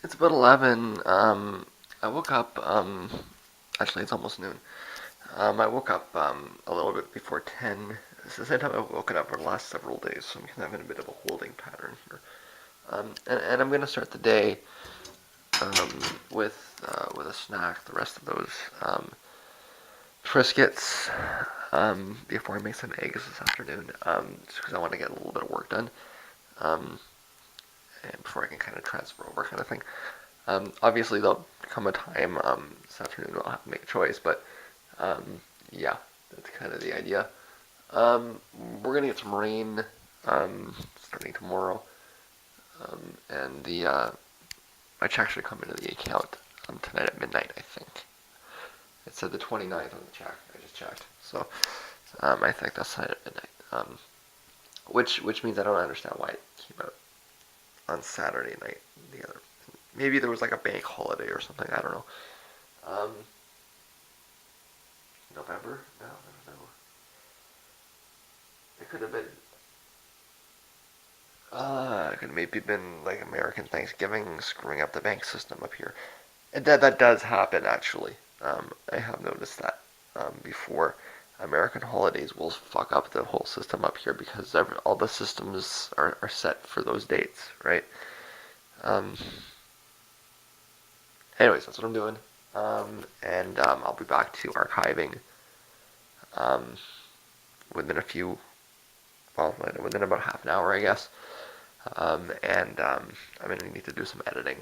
It's about 11. I woke up, actually, it's almost noon. I woke up a little bit before 10. It's the same time I've woken up for the last several days, so I'm kind of having a bit of a holding pattern here. And I'm going to start the day um, with a snack. The rest of those Triscuits before I make some eggs this afternoon, just because I want to get a little bit of work done, um, and before I can kind of transfer over, kind of thing. Obviously, there'll come a time this afternoon I'll have to make a choice, but um, yeah, that's kind of the idea. Um, we're gonna get some rain starting tomorrow, and the my check should come into the account tonight at midnight. I think it said the 29th on the check. I just checked, so I think that's tonight at midnight. Which means I don't understand why it came out on Saturday night. The other maybe there was like a bank holiday or something. I don't know. Um, November? No, no, no. It could have been. It could maybe been like American Thanksgiving screwing up the bank system up here. And that does happen actually. I have noticed that before. American holidays will fuck up the whole system up here because all the systems are set for those dates, right? Um, anyways, that's what I'm doing. And I'll be back to archiving um, within a few, well, within about half an hour, I guess. And I'm gonna need to do some editing.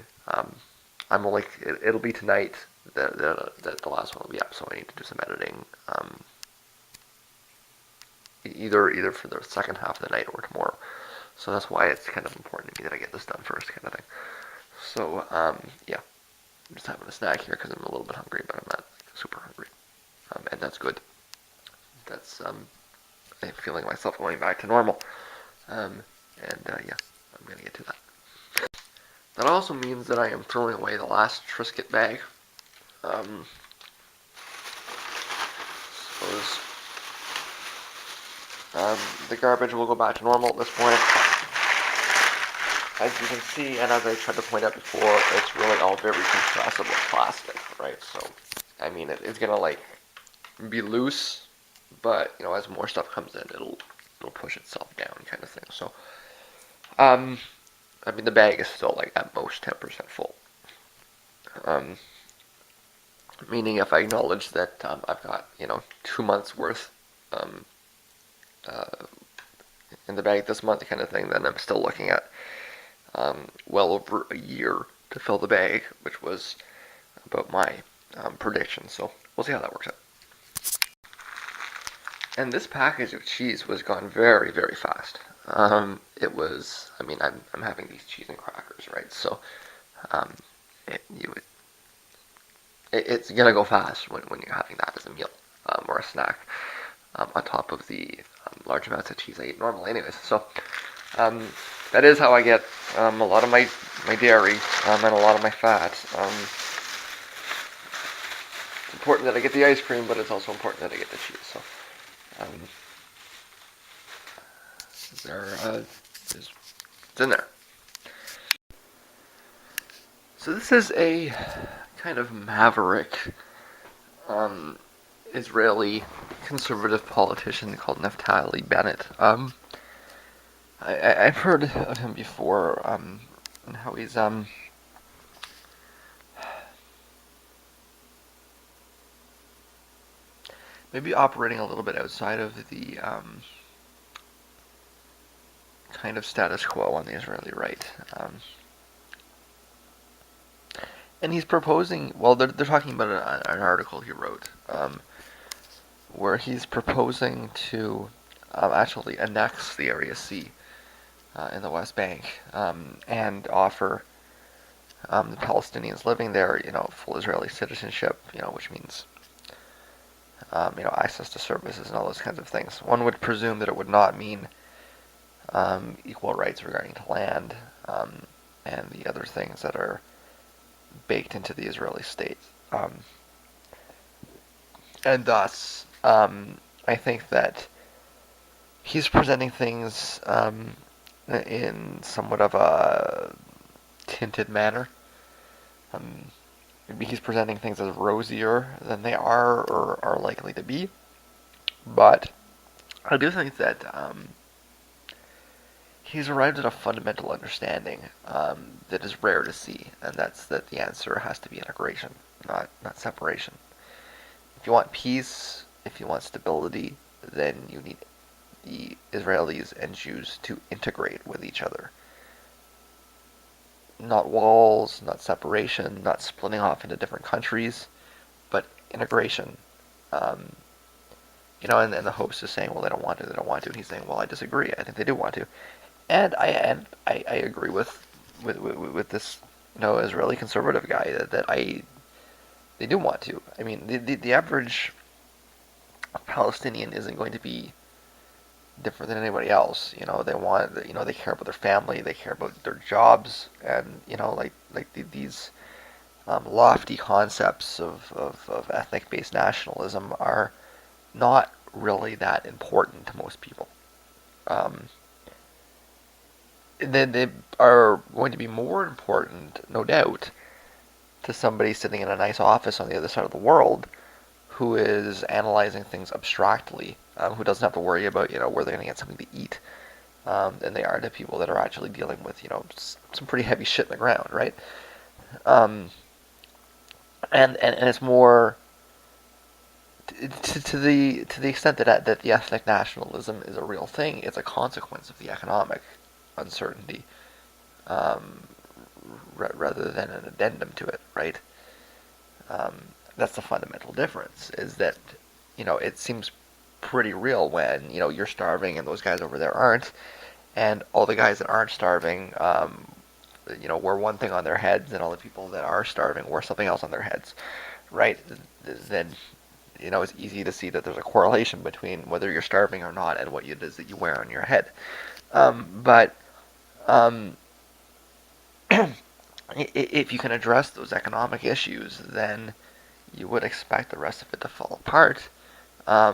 I'm like it'll be tonight that the last one will be up, so I need to do some editing. Either for the second half of the night or tomorrow. So that's why it's kind of important to me that I get this done first, kind of thing. So yeah, I'm just having a snack here because I'm a little bit hungry, but I'm not like, super hungry, and that's good. That's I'm feeling myself going back to normal, um, and yeah, I'm gonna get to that. That also means that I am throwing away the last Triscuit bag. Um, suppose the garbage will go back to normal at this point. As you can see, and as I tried to point out before, it's really all very compressible plastic, right? So, I mean, it's gonna like be loose, but you know, as more stuff comes in, it'll push itself down, kind of thing. So, um, I mean, the bag is still like at most 10% full. Um, Meaning, if I acknowledge that I've got 2 months worth um, uh, in the bag this month, kind of thing, then I'm still looking at well over a year to fill the bag, which was about my prediction. So we'll see how that works out. And this package of cheese was gone very, very fast. It was, I mean, I'm having these cheese and crackers, right? So um, it, you would, it's gonna go fast when you're having that as a meal or a snack on top of the large amounts of cheese I eat normally, anyways. So um, that is how I get a lot of my dairy and a lot of my fat. It's important that I get the ice cream, but it's also important that I get the cheese. So um, there, it's in there. So this is a kind of maverick um, Israeli conservative politician called Naftali Bennett. I've heard of him before, and how he's maybe operating a little bit outside of the kind of status quo on the Israeli right. And he's proposing, well, they're talking about an article he wrote where he's proposing to actually annex the Area C in the West Bank and offer the Palestinians living there, full Israeli citizenship, which means access to services and all those kinds of things. One would presume that it would not mean equal rights regarding to land and the other things that are baked into the Israeli state. And thus, I think that he's presenting things in somewhat of a tinted manner. Um, Maybe he's presenting things as rosier than they are or are likely to be. But I do think that he's arrived at a fundamental understanding that is rare to see, and that's that the answer has to be integration, not separation. If you want peace, if you want stability, then you need the Israelis and Jews to integrate with each other. Not walls, not separation, not splitting off into different countries, but integration. Um, and the host is saying, well, they don't want to. And he's saying, well, I disagree. I think they do want to. And I agree with this, Israeli conservative guy that they do want to. I mean, the average Palestinian isn't going to be different than anybody else. They care about their family, they care about their jobs, and these lofty concepts of ethnic-based nationalism are not really that important to most people. Um, they are going to be more important, no doubt, to somebody sitting in a nice office on the other side of the world who is analyzing things abstractly, who doesn't have to worry about where they're going to get something to eat, than they are to people that are actually dealing with some pretty heavy shit in the ground, right? Um, and it's more to the extent that the ethnic nationalism is a real thing. It's a consequence of the economic uncertainty, um, rather than an addendum to it, right? Um, that's the fundamental difference. Is that it seems pretty real when you're starving and those guys over there aren't, and all the guys that aren't starving, wear one thing on their heads, and all the people that are starving wear something else on their heads, right? Then it's easy to see that there's a correlation between whether you're starving or not and what it is that you wear on your head. But um, if you can address those economic issues, then you would expect the rest of it to fall apart.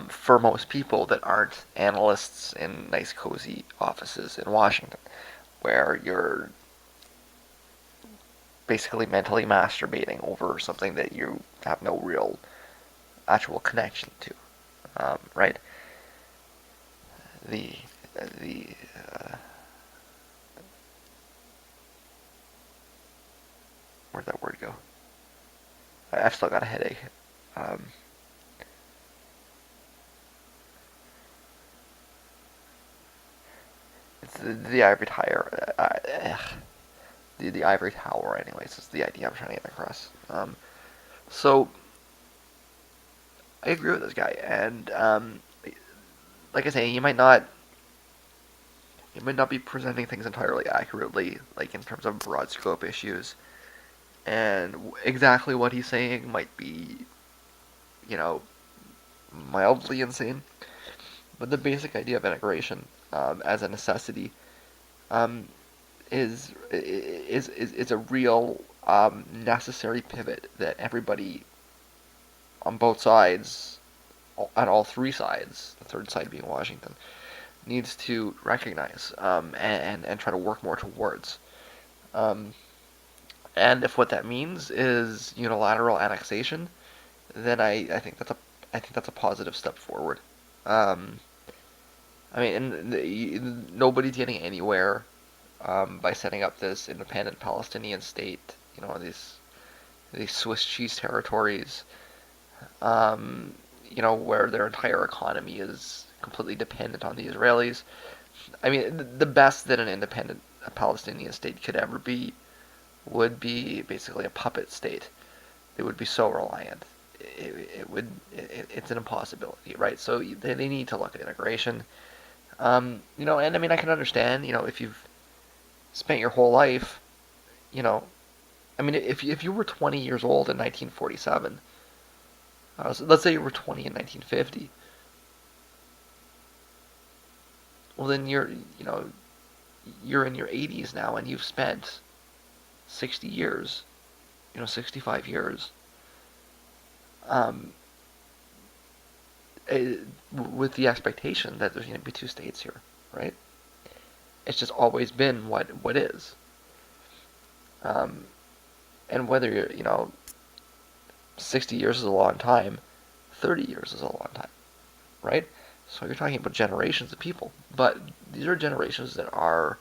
For most people that aren't analysts in nice, cozy offices in Washington, where you're basically mentally masturbating over something that you have no real actual connection to, right? The the Where'd that word go? I've still got a headache. Um, it's the ivory tower. The ivory tower, anyways, is the idea I'm trying to get across. So I agree with this guy, and like I say, you might not be presenting things entirely accurately, like in terms of broad scope issues, and exactly what he's saying might be, you know, mildly insane. But the basic idea of integration, as a necessity, um, is a real, necessary pivot that everybody on both sides, on all three sides, the third side being Washington, needs to recognize, and try to work more towards. Um, and if what that means is unilateral annexation, then I think that's a positive step forward. Um, I mean, nobody's getting anywhere, by setting up this independent Palestinian state. These Swiss cheese territories, um, where their entire economy is completely dependent on the Israelis. I mean, the best that an independent Palestinian state could ever be would be basically a puppet state. It would be so reliant. It's an impossibility, right? So they need to look at integration. And I mean, I can understand, if you've spent your whole life, you know, I mean, if you were 20 years old in 1947, so let's say you were 20 in 1950, well then you're in your 80s now, and you've spent 60 years, 65 years, um, eh, with the expectation that there's going to be two states here, right? It's just always been what is. Um, And whether you're, 60 years is a long time, 30 years is a long time, right? So you're talking about generations of people. But these are generations that are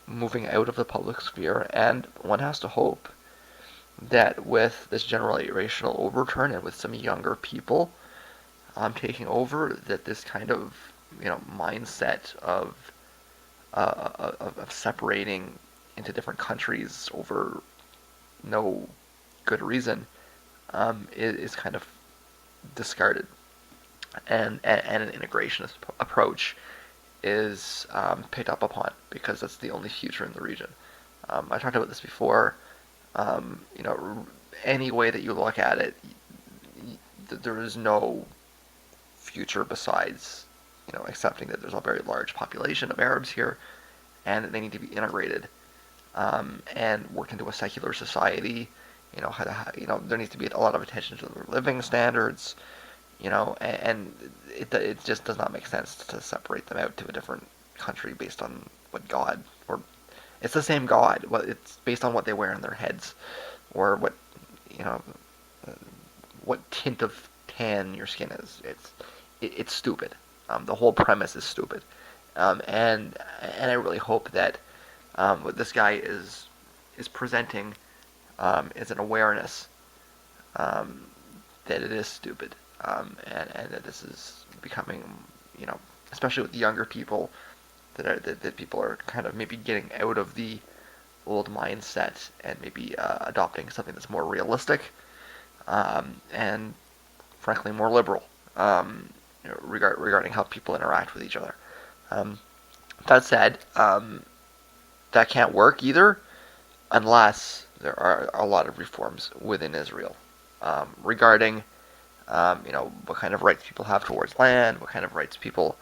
moving out of the public sphere, and one has to hope that with this generational overturn and with some younger people taking over, that this kind of mindset of separating into different countries over no good reason is kind of discarded, and an integrationist approach is picked up upon because that's the only future in the region. I talked about this before. You know, any way that you look at it, there is no future besides accepting that there's a very large population of Arabs here, and that they need to be integrated and work into a secular society. There needs to be a lot of attention to their living standards. And it just does not make sense to separate them out to a different country based on what God, or it's the same God. Well, it's based on what they wear in their heads, or you know uh, what tint of tan your skin is. It's stupid. The whole premise is stupid, and I really hope that what this guy is presenting is an awareness um, that it is stupid, and that this is becoming, especially with the younger people, that people are kind of maybe getting out of the old mindset and maybe adopting something that's more realistic and frankly more liberal regarding how people interact with each other. Um, that said, that can't work either unless there are a lot of reforms within Israel regarding what kind of rights people have towards land, what kind of rights people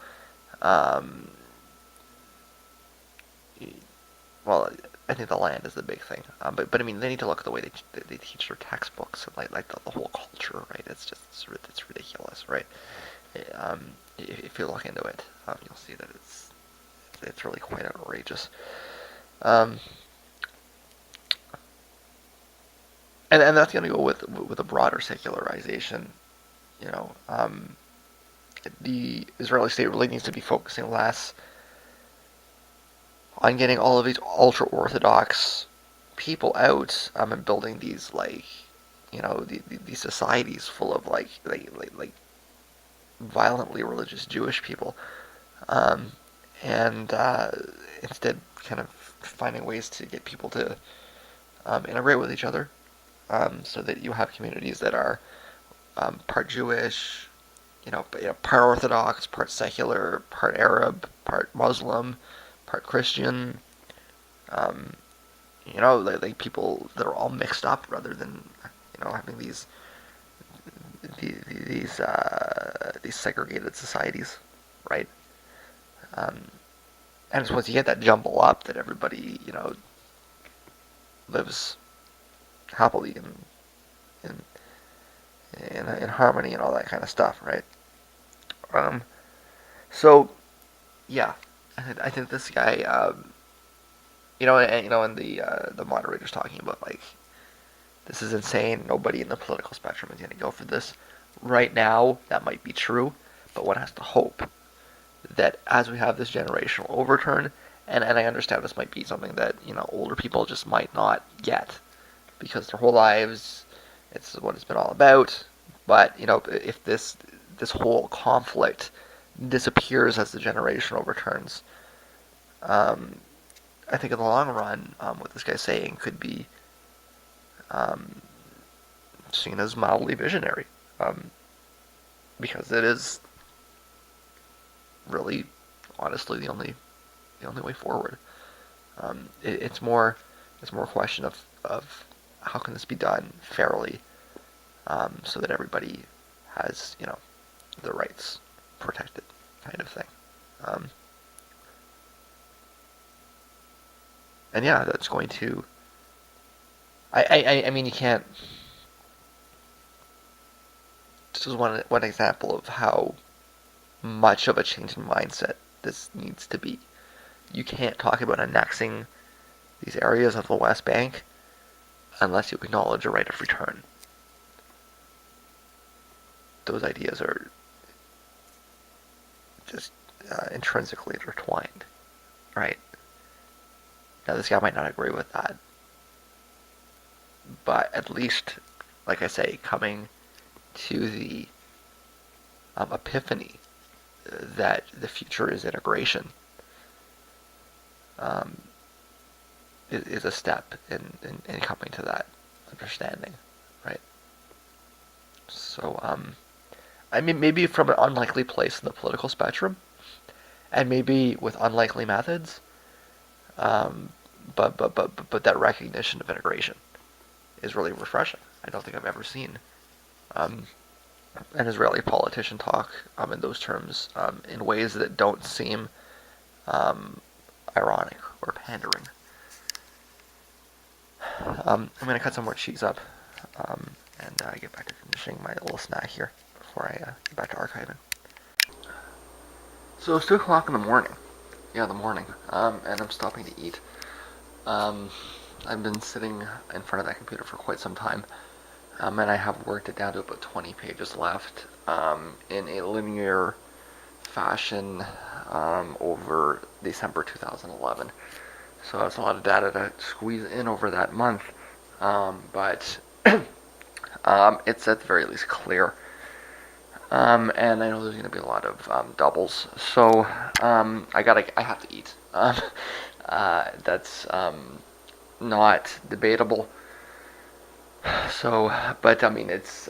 um, well, I think the land is the big thing. But I mean, they need to look at the way they teach their textbooks and like the whole culture, right? It's ridiculous, right? If you look into it, you'll see that it's really quite outrageous. Um, and that's going to go with a broader secularization. You know, the Israeli state really needs to be focusing less on getting all of these ultra orthodox people out and building these these societies full of like violently religious Jewish people, um, and instead kind of finding ways to get people to integrate with each other, so that you have communities that are part Jewish, part Orthodox, part secular, part Arab, part Muslim, part Christian. Um, like people that are all mixed up rather than having these segregated societies, right? Um, and so once you get that jumble up, that everybody lives happily in in harmony and all that kind of stuff, right? Um, so yeah, I think this guy, and the moderator's talking about like this is insane. Nobody in the political spectrum is going to go for this. Right now, that might be true, but one has to hope that as we have this generational overturn, and I understand this might be something that older people just might not get because their whole lives it's what it's been all about. But if this whole conflict disappears as the generation overturns, um, I think in the long run, what this guy's saying could be um, seen as mildly visionary, um, because it is really, honestly, the only way forward. It's more a question of how can this be done fairly, so that everybody has their rights protected, kind of thing. Um, and yeah, that's going to. I mean, you can't. This is one example of how much of a change in mindset this needs to be. You can't talk about annexing these areas of the West Bank unless you acknowledge a right of return. Those ideas are just intrinsically intertwined, right? Now, this guy might not agree with that, but at least, like I say, coming to the epiphany that the future is integration um, is a step in coming to that understanding, right? So, I mean, maybe from an unlikely place in the political spectrum, and maybe with unlikely methods, um, but that recognition of integration is really refreshing. I don't think I've ever seen um, an Israeli politician talk in those terms in ways that don't seem um, ironic or pandering. I'm going to cut some more cheese up and get back to finishing my little snack here before I get back to archiving. So it's 2 o'clock in the morning. Yeah, the morning. And I'm stopping to eat. I've been sitting in front of that computer for quite some time. And I have worked it down to about 20 pages left in a linear fashion over December 2011. So that's a lot of data to squeeze in over that month. But it's at the very least clear. And I know there's going to be a lot of doubles. So I have to eat. That's not debatable. So, but I mean, it's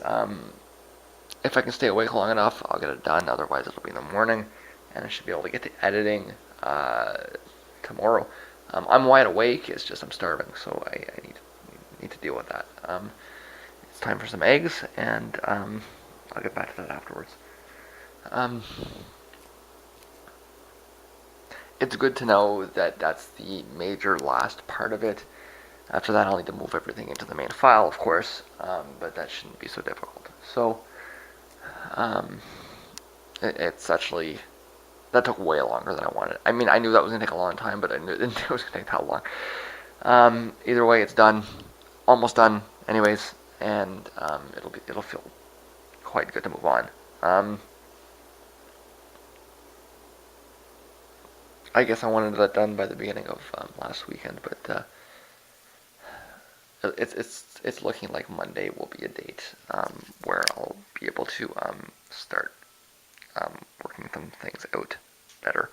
if I can stay awake long enough, I'll get it done. Otherwise, it'll be in the morning, and I should be able to get to editing tomorrow. I'm wide awake. It's just I'm starving, so I need to deal with that. It's time for some eggs, and I'll get back to that afterwards. It's good to know that that's the major last part of it. After that, I'll need to move everything into the main file, of course, but that shouldn't be so difficult. So, it's actually, that took way longer than I wanted. I mean, I knew that was going to take a long time, but I didn't know it was going to take that long. Either way, it's done, almost done, anyways, and it'll feel quite good to move on. I guess I wanted that done by the beginning of last weekend, but it's looking like Monday will be a date where I'll be able to start working some things out better.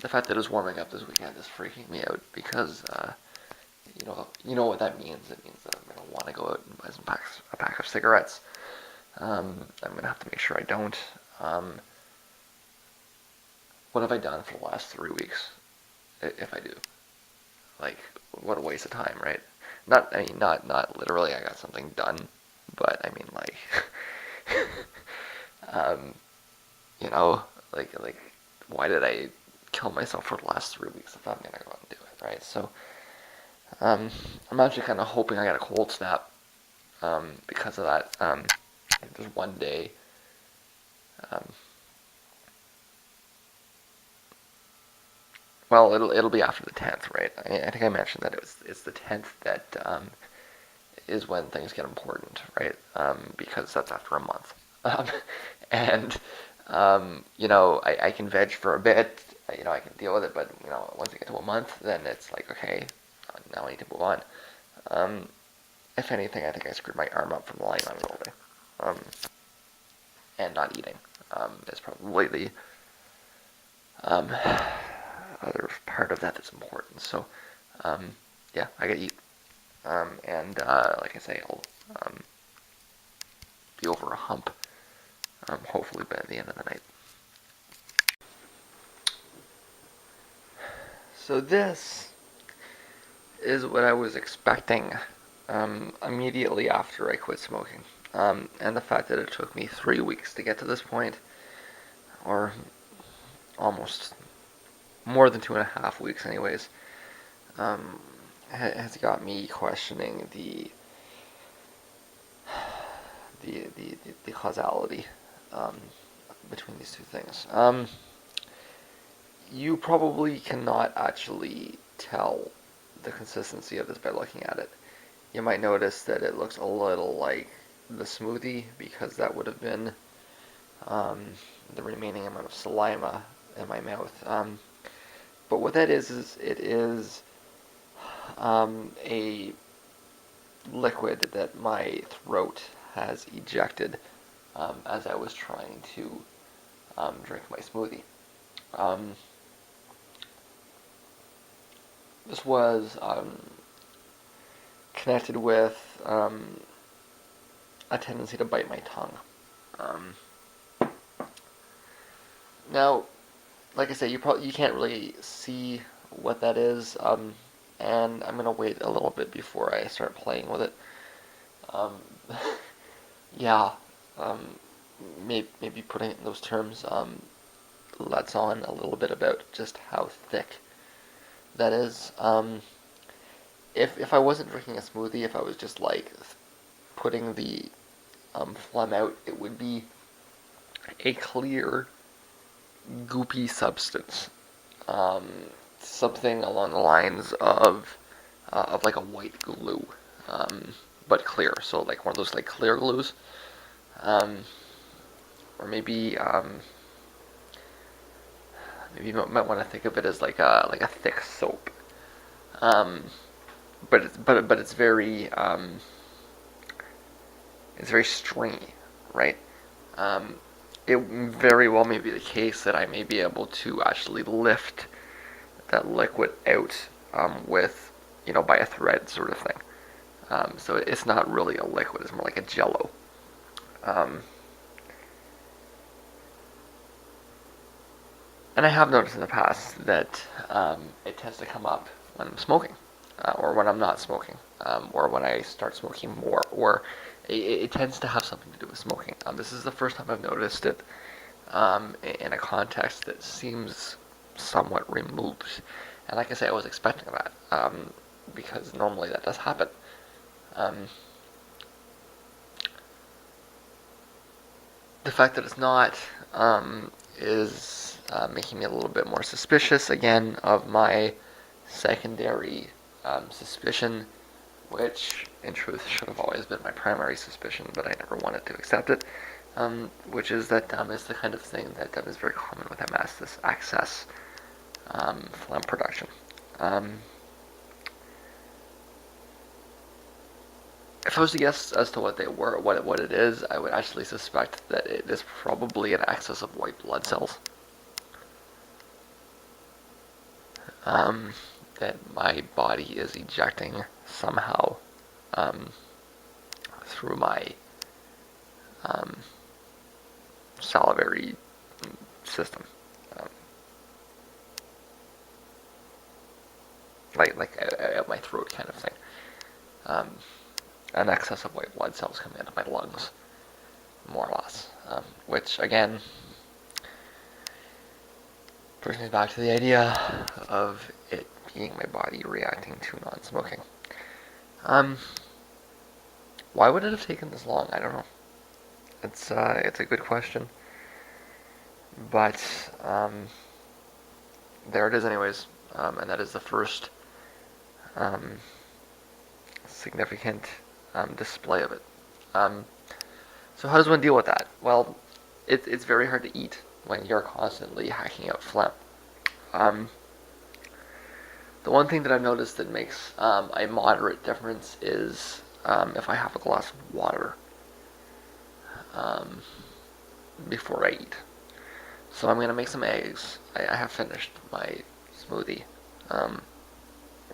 The fact that it's warming up this weekend is freaking me out because you know what that means. It means that I'm gonna want to go out and buy a pack of cigarettes. I'm gonna have to make sure I don't. What have I done for the last 3 weeks? If I do, like, what a waste of time, right? Not literally. I got something done, but I mean, like, um, like, why did I kill myself for the last 3 weeks if I'm gonna go out and do it, right? So, I'm actually kind of hoping I got a cold snap, because of that. There's one day, well, it'll be after the 10th, right? I think I mentioned that it's the 10th that is when things get important, right? Because that's after a month. And I can veg for a bit, I can deal with it, but once I get to a month, then it's like, okay, now I need to move on. If anything, I think I screwed my arm up from lying on it all day, and not eating. Is probably the other part of that that's important. So, yeah, I gotta eat, and like I say, I'll be over a hump, hopefully by the end of the night. So this is what I was expecting immediately after I quit smoking. And the fact that it took me 3 weeks to get to this point, or almost more than 2.5 weeks anyways, has got me questioning the causality between these two things. You probably cannot actually tell the consistency of this by looking at it. You might notice that it looks a little like the smoothie because that would have been um, the remaining amount of saliva in my mouth. But what that is it is a liquid that my throat has ejected as I was trying to drink my smoothie. Um, this was connected with a tendency to bite my tongue. Um, Now, like I say, you can't really see what that is, and I'm gonna wait a little bit before I start playing with it. Um, yeah, um, maybe putting it in those terms lets on a little bit about just how thick that is. If I wasn't drinking a smoothie, if I was just like putting the phlegm out, it would be a clear, goopy substance. Um, Something along the lines of like a white glue, but clear. So like one of those like clear glues, um, or maybe you might want to think of it as like a thick soap. Um, but it's very stringy, right? Um, it very well may be the case that I may be able to actually lift that liquid out with, by a thread sort of thing. So it's not really a liquid; it's more like a jello. Um, and I have noticed in the past that it tends to come up when I'm smoking, or when I'm not smoking, or when I start smoking more, or it tends to have something to do with smoking. This is the first time I've noticed it in a context that seems somewhat removed. And like I say, I was expecting that because normally that does happen. Um, the fact that it's not is making me a little bit more suspicious again of my secondary suspicion, which in truth should have always been my primary suspicion, but I never wanted to accept it. Which is that it's the kind of thing that is very common with MS, this excess phlegm production. If I was to guess as to what they were, what it is, I would actually suspect that it is probably an excess of white blood cells. Um, that my body is ejecting somehow um, through my um, salivary system, um, like at my throat kind of thing. Um, an excess of white blood cells coming into my lungs, more or less. Which again brings me back to the idea of it being my body reacting to non-smoking. Um, why would it have taken this long? I don't know. It's a good question, but there it is, anyways, and that is the first um, significant display of it. So how does one deal with that? Well, it's very hard to eat when you're constantly hacking out phlegm. Um, the one thing that I've noticed that makes a moderate difference is if I have a glass of water um, before I eat. So I'm going to make some eggs. I have finished my smoothie. Or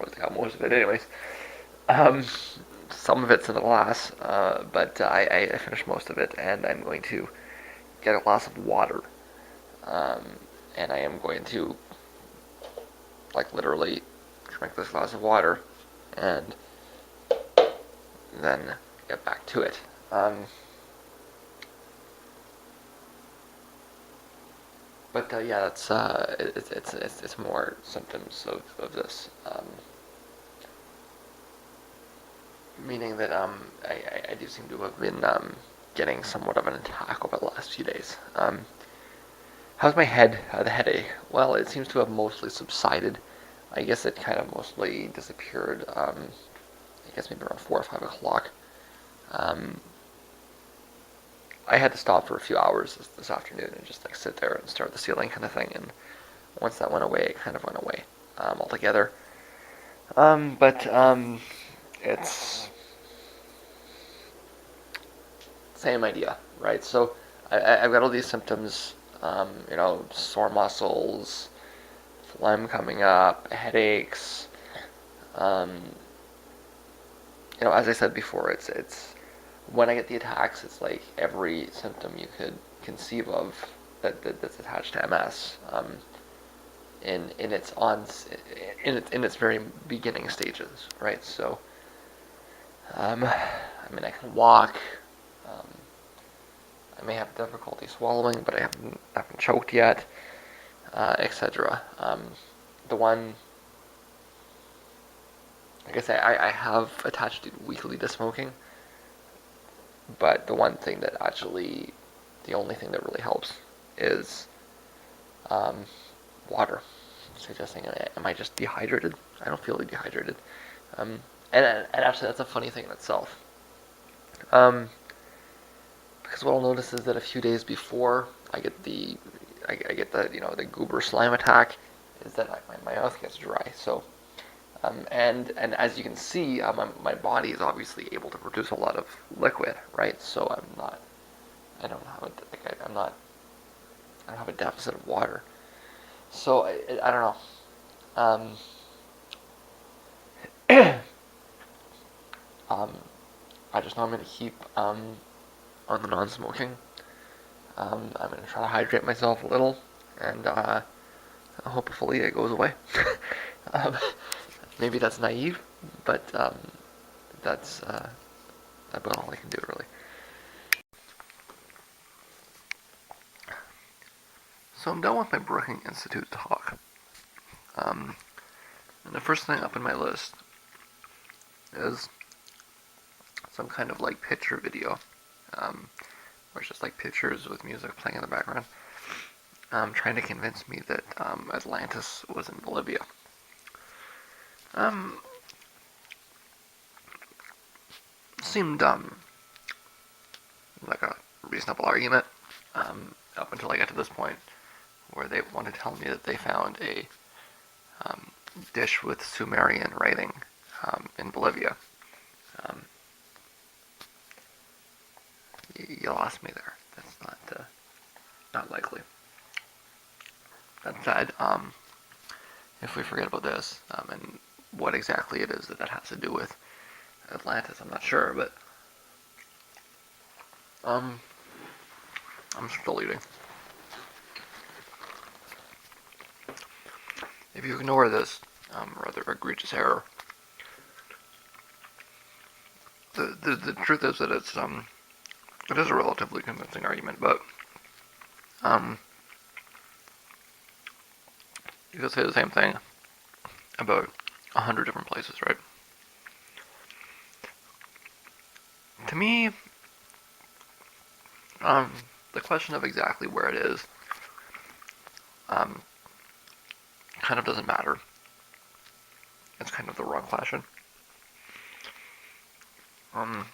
I got most of it anyways. Um, some of it's in the glass, but I finished most of it, and I'm going to get a glass of water. Um, and I am going to, like, literally drink this glass of water, and then get back to it. But yeah, that's it's more symptoms of this, meaning that I do seem to have been getting somewhat of an attack over the last few days. How's my head? The headache? Well, it seems to have mostly subsided I guess it kind of mostly disappeared. I guess maybe around 4 or 5 o'clock. Um, I had to stop for a few hours this afternoon and just like sit there and stare at the ceiling kind of thing. And once that went away, it kind of went away altogether. But it's same idea, right? So I've got all these symptoms, sore muscles, phlegm coming up, headaches. Um, as I said before, it's when I get the attacks, it's like every symptom you could conceive of that's attached to MS. In its in its very beginning stages, right? So, I can walk. Um, I may have difficulty swallowing, but I haven't choked yet, etc. The one, like I say, I have attached it weekly to smoking, but the one thing that actually, the only thing that really helps is um, water. Suggesting, am I just dehydrated? I don't feel dehydrated. Um, and actually, that's a funny thing in itself. Um, because what I'll notice is that a few days before I get the goober slime attack, is that my mouth gets dry. So and as you can see, my body is obviously able to produce a lot of liquid, right? So I don't have I'm not I don't have a deficit of water. So I don't know. Um, um, I just know I'm going to keep on the non-smoking. I'm going to try to hydrate myself a little, and hopefully it goes away. um, maybe that's naive, but that's about all I can do, really. So I'm done with my Brookings Institute talk. Um, and the first thing up in my list is some kind of like picture video, where it's just like pictures with music playing in the background, trying to convince me that Atlantis was in Bolivia. Um, seemed like a reasonable argument up until I got to this point where they want to tell me that they found a um, dish with Sumerian writing in Bolivia. Um, you lost me there. That's not likely. That said, if we forget about this and what exactly it is that has to do with Atlantis, I'm not sure, but um, I'm still eating. If you ignore this rather egregious error, the truth is that it is a relatively convincing argument, but um, you could say the same thing about 100 different places, right? To me, um, the question of exactly where it is um, kind of doesn't matter. It's kind of the wrong question. Um,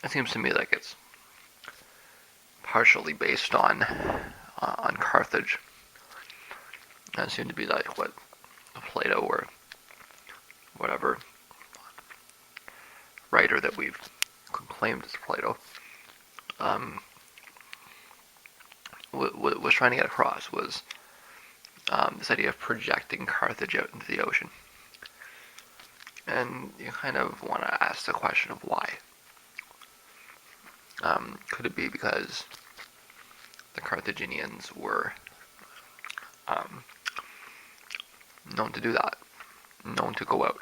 it seems to me like it's partially based on Carthage. That seemed to be like what Plato or whatever writer that we've claimed as Plato um, was trying to get across was this idea of projecting Carthage out into the ocean. And you kind of want to ask the question of why. Could it be because the Carthaginians were um, known to do that, known to go out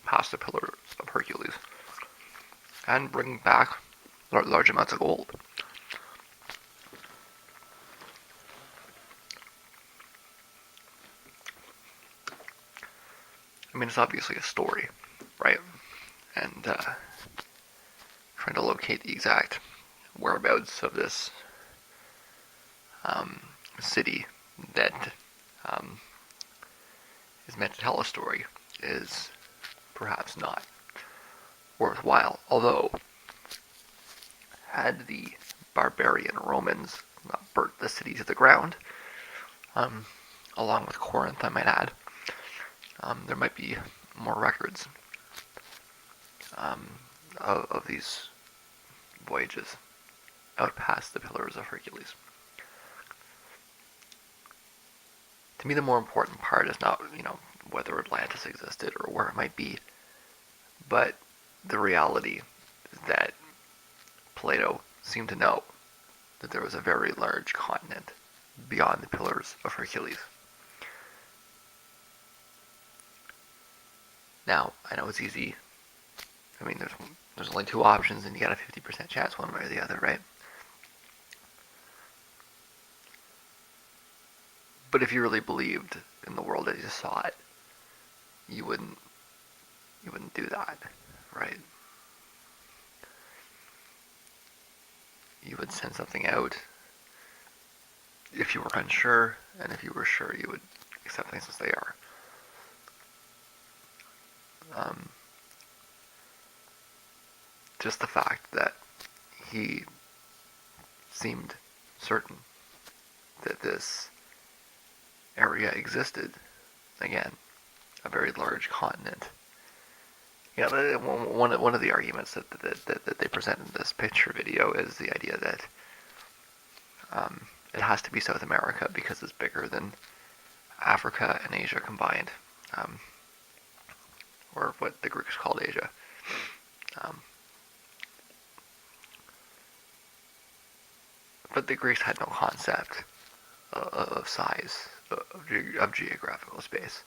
past the Pillars of Hercules and bring back large amounts of gold? I mean, it's obviously a story, right? And trying to locate the exact whereabouts of this um, city that um, is meant to tell a story is perhaps not worthwhile. Although, had the barbarian Romans not burnt the city to the ground, um, along with Corinth, I might add, there might be more records um, of these voyages out past the Pillars of Hercules. To me, the more important part is not, whether Atlantis existed or where it might be, but the reality that Plato seemed to know that there was a very large continent beyond the Pillars of Hercules. Now, I know it's easy. I mean, there's only two options, and you got a 50% chance one way or the other, right? But if you really believed in the world as you saw it, you wouldn't do that, right? You would send something out if you were unsure, and if you were sure, you would accept things as they are. Um, just the fact that he seemed certain that this area existed, again, a very large continent. One of the arguments that they present in this picture video is the idea that it has to be South America because it's bigger than Africa and Asia combined, or what the Greeks called Asia. But the Greeks had no concept of size, of geographical space.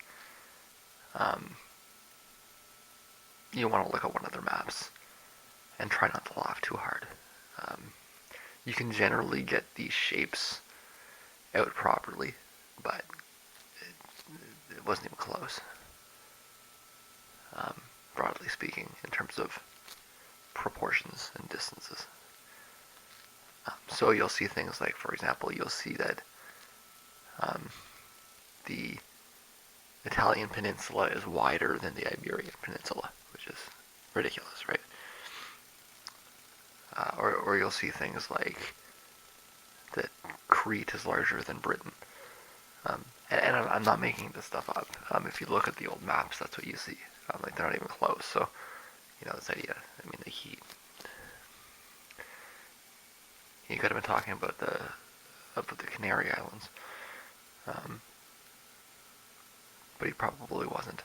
You want to look at one of their maps and try not to laugh too hard. You can generally get these shapes out properly, but it wasn't even close, broadly speaking, in terms of proportions and distances. So you'll see things like, for example, you'll see that the Italian peninsula is wider than the Iberian Peninsula, which is ridiculous, right? Or you'll see things like that Crete is larger than Britain. And I'm not making this stuff up. If you look at the old maps, that's what you see. Like, they're not even close. So, this idea, I mean, he could have been talking about the Canary Islands. But he probably wasn't.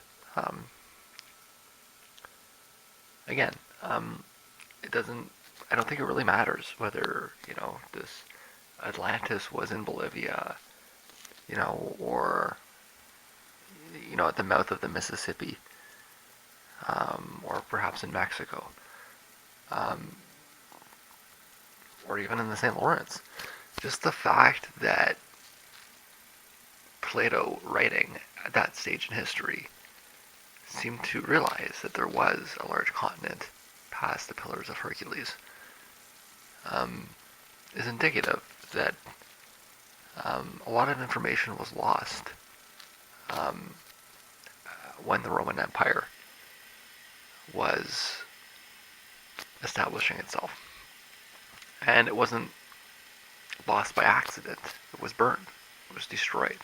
Again, it doesn't. I don't think it really matters whether this Atlantis was in Bolivia, or at the mouth of the Mississippi, or perhaps in Mexico, or even in the St. Lawrence. Just the fact that Plato, writing at that stage in history, seemed to realize that there was a large continent past the Pillars of Hercules, is indicative that a lot of information was lost when the Roman Empire was establishing itself. And it wasn't lost by accident. It was burned. It was destroyed.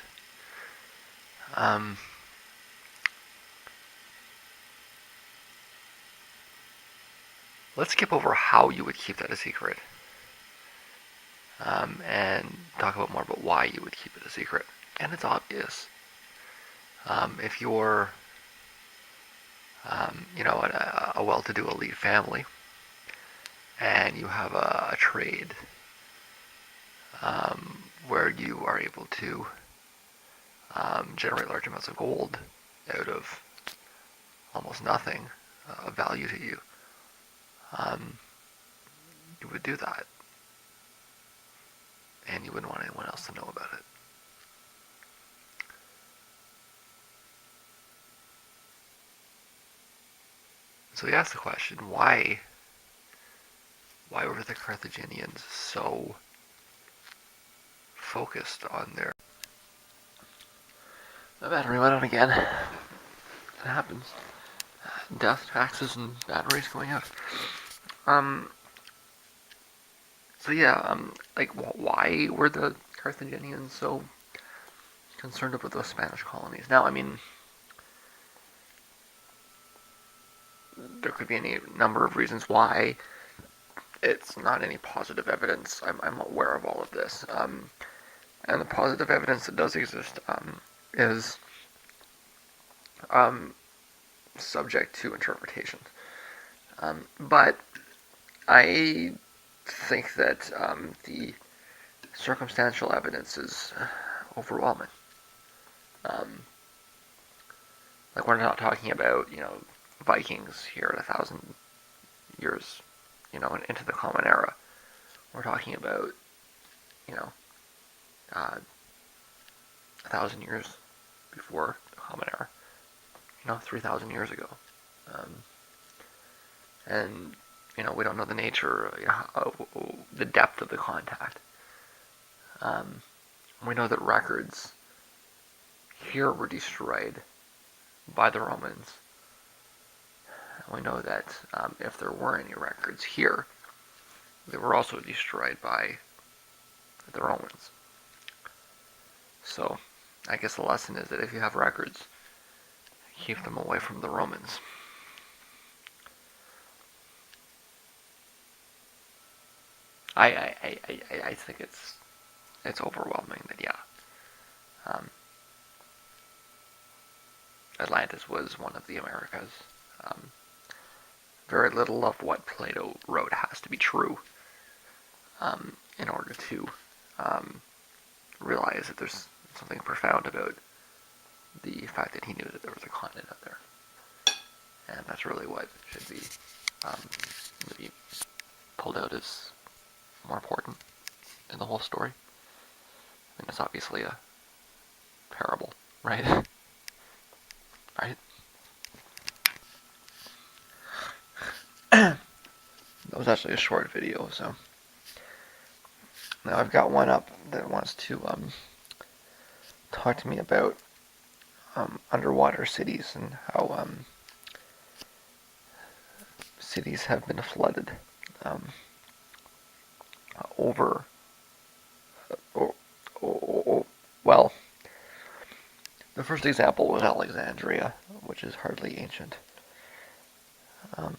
Let's skip over how you would keep that a secret, and talk more about why you would keep it a secret. And it's obvious. If you're, a well-to-do elite family, and you have a trade where you are able to generate large amounts of gold out of almost nothing of value to you, you would do that. And you wouldn't want anyone else to know about it. So he asked the question, why were the Carthaginians so focused on their The battery went out again. It happens. Death, taxes, and batteries going out. Um. So yeah. Like, why were the Carthaginians so concerned about those Spanish colonies? Now, I mean, there could be any number of reasons why. It's not any positive evidence. I'm aware of all of this. And the positive evidence that does exist is um, subject to interpretation. But I think that the circumstantial evidence is overwhelming. Um, like, we're not talking about, Vikings here at 1,000 years, into the Common Era. We're talking about, you know, 1,000 years before the Common Era. 3,000 years ago. Um, and, we don't know the nature, of the depth of the contact. We know that records here were destroyed by the Romans. We know that if there were any records here, they were also destroyed by the Romans. So, I guess the lesson is that if you have records, keep them away from the Romans. I think it's overwhelming that, yeah, um, Atlantis was one of the Americas. Um, very little of what Plato wrote has to be true in order to realize that there's something profound about the fact that he knew that there was a continent out there. And that's really what should be maybe pulled out as more important in the whole story. I mean, it's obviously a parable, right? Right? That was actually a short video, so now I've got one up that wants to talk to me about underwater cities and how cities have been flooded um, over. Oh, oh, oh, well, the first example was Alexandria, which is hardly ancient. Um,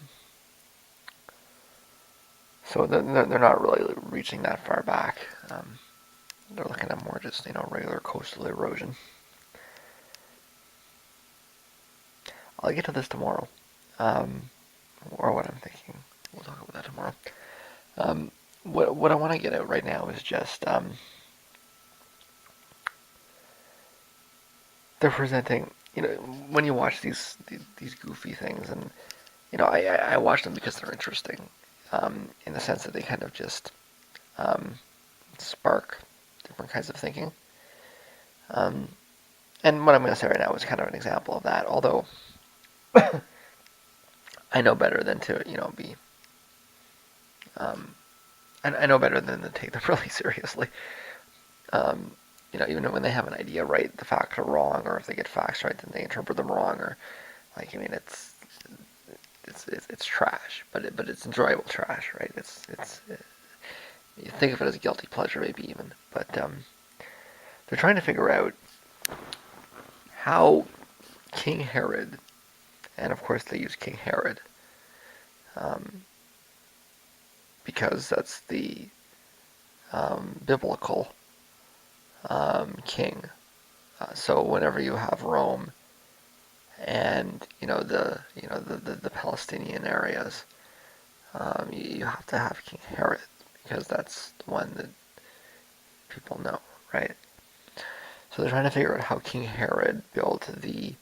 so they're not really reaching that far back. They're looking at more just regular coastal erosion. I'll get to this tomorrow, or what I'm thinking. We'll talk about that tomorrow. What I want to get at right now is just they're presenting. When you watch these goofy things, and I watch them because they're interesting, in the sense that they kind of just spark different kinds of thinking. And what I'm going to say right now is kind of an example of that. Although I know better than to be. I know better than to take them really seriously. Um, even when they have an idea right, the facts are wrong, or if they get facts right, then they interpret them wrong, or it's trash, but it's enjoyable trash, right? You think of it as a guilty pleasure, maybe even, but they're trying to figure out how King Herod, and of course they use King Herod, because that's the biblical king. So whenever you have Rome and the Palestinian areas, you have to have King Herod because that's the one that people know, right? So they're trying to figure out how King Herod built the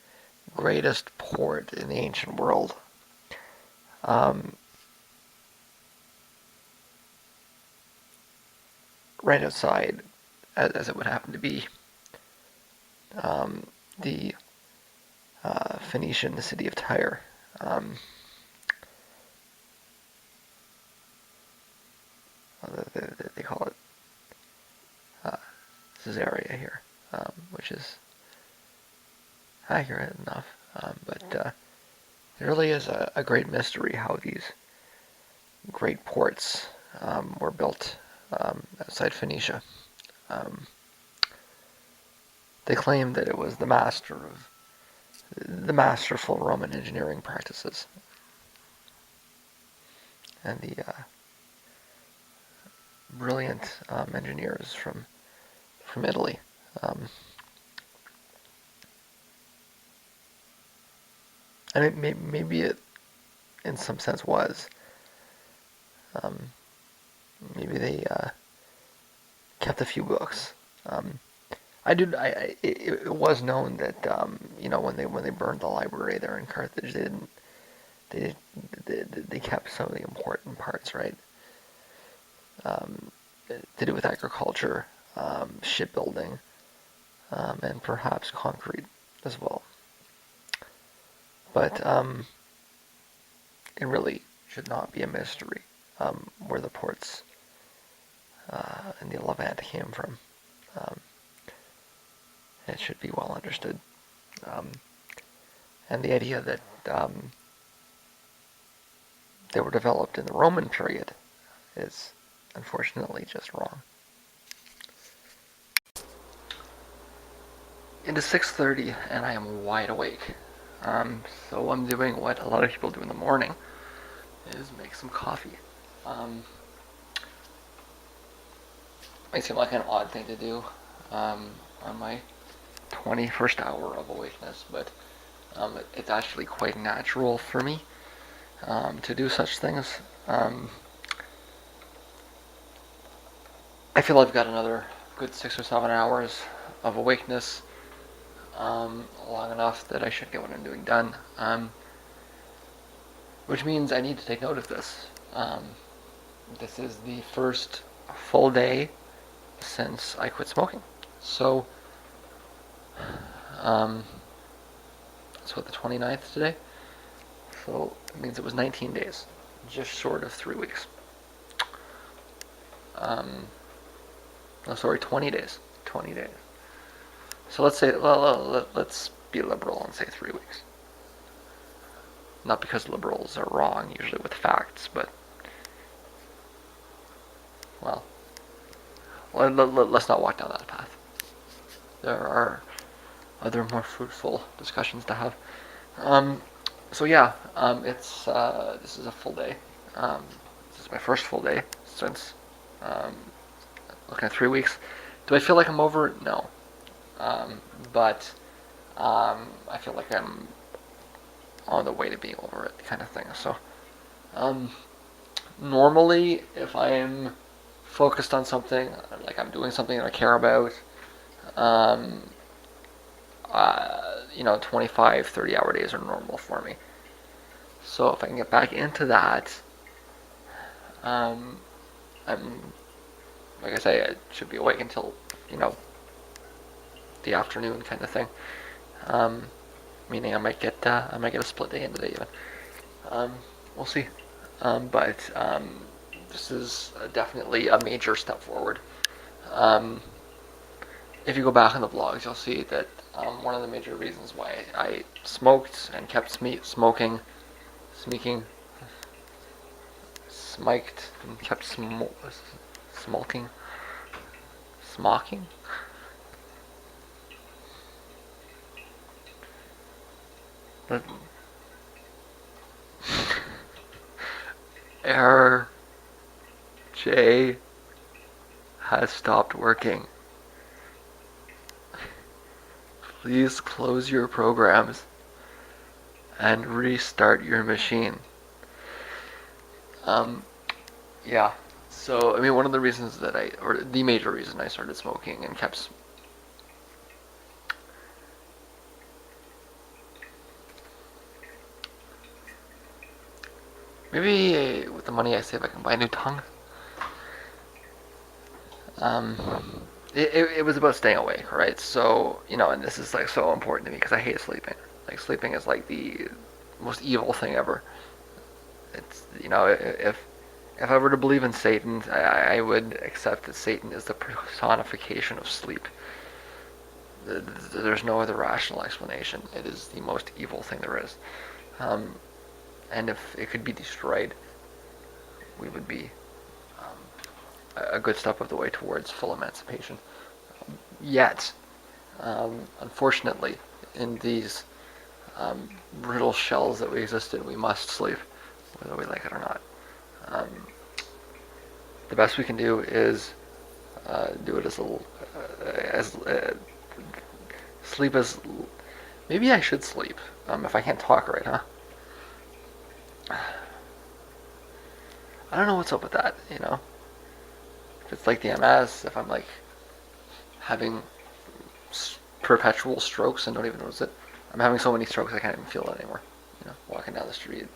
greatest port in the ancient world. Right outside, as it would happen to be, the Phoenician city of Tyre. They call it Caesarea here, which is accurate enough. But it really is a great mystery how these great ports were built outside Phoenicia. Um, they claim that it was the masterful Roman engineering practices and the brilliant engineers from Italy. Um, and maybe it, in some sense, was. Um, maybe they kept a few books. Um, I did. It was known that when they burned the library there in Carthage, they didn't. They they kept some of the important parts, right? Um, to do with agriculture, shipbuilding, and perhaps concrete as well. But it really should not be a mystery where the ports in the Levant came from. Um, it should be well understood. Um, and the idea that they were developed in the Roman period is unfortunately just wrong. It is 6:30 and I am wide awake. So I'm doing what a lot of people do in the morning is make some coffee. Um, Might seem like an odd thing to do on my 21st hour of awakeness, but it's actually quite natural for me to do such things. I feel I've got another good 6 or 7 hours of awakeness, long enough that I should get what I'm doing done. Which means I need to take note of this. This is the first full day since I quit smoking. So, that's what, the 29th today? So it means it was 19 days, just short of 3 weeks. No, sorry, 20 days. 20 days. So let's say, let's be liberal and say 3 weeks. Not because liberals are wrong, usually with facts, but, well, let's not walk down that path. There are other more fruitful discussions to have. So yeah, this is a full day. This is my first full day since looking at 3 weeks. Do I feel like I'm over it? No. But I feel like I'm on the way to being over it, kind of thing. So normally, if I'm focused on something, like I'm doing something that I care about, 25, 30-hour days are normal for me. So if I can get back into that, I'm, like I say, I should be awake until, the afternoon kind of thing. Meaning I might get a split day into the day even. We'll see. But this is definitely a major step forward. If you go back in the blogs, you'll see that one of the major reasons why I smoked and kept smoking, smiked, and kept smoking, smocking. But error J has stopped working. Please close your programs and restart your machine. Yeah. So, I mean, one of the reasons or the major reason I started smoking and kept maybe with the money I save I can buy a new tongue. It was about staying awake, right? So, and this is like so important to me because I hate sleeping. Like sleeping is like the most evil thing ever. It's, if I were to believe in Satan, I would accept that Satan is the personification of sleep. There's no other rational explanation. It is the most evil thing there is. Um, and if it could be destroyed, we would be a good step of the way towards full emancipation. Yet, unfortunately, in these brittle shells that we exist in, we must sleep, whether we like it or not. Um, the best we can do is do it as little as sleep as. Maybe I should sleep if I can't talk right, huh? I don't know what's up with that. If it's like the MS, if I'm like having perpetual strokes and don't even notice it. I'm having so many strokes I can't even feel it anymore. Walking down the street,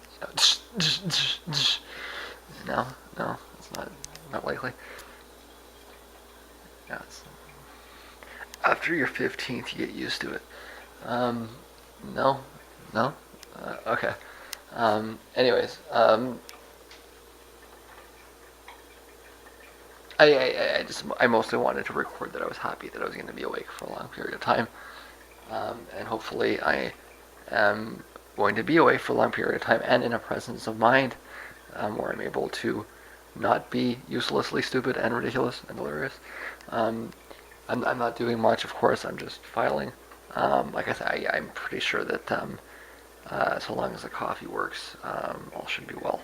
no, no, it's not likely. Yeah, after your 15th, you get used to it. Um, no, no, okay. Anyways, I mostly wanted to record that I was happy that I was going to be awake for a long period of time, and hopefully I am going to be awake for a long period of time and in a presence of mind where I'm able to not be uselessly stupid and ridiculous and hilarious. Um, I'm not doing much, of course. I'm just filing. Like I said, I'm pretty sure that so long as the coffee works, all should be well.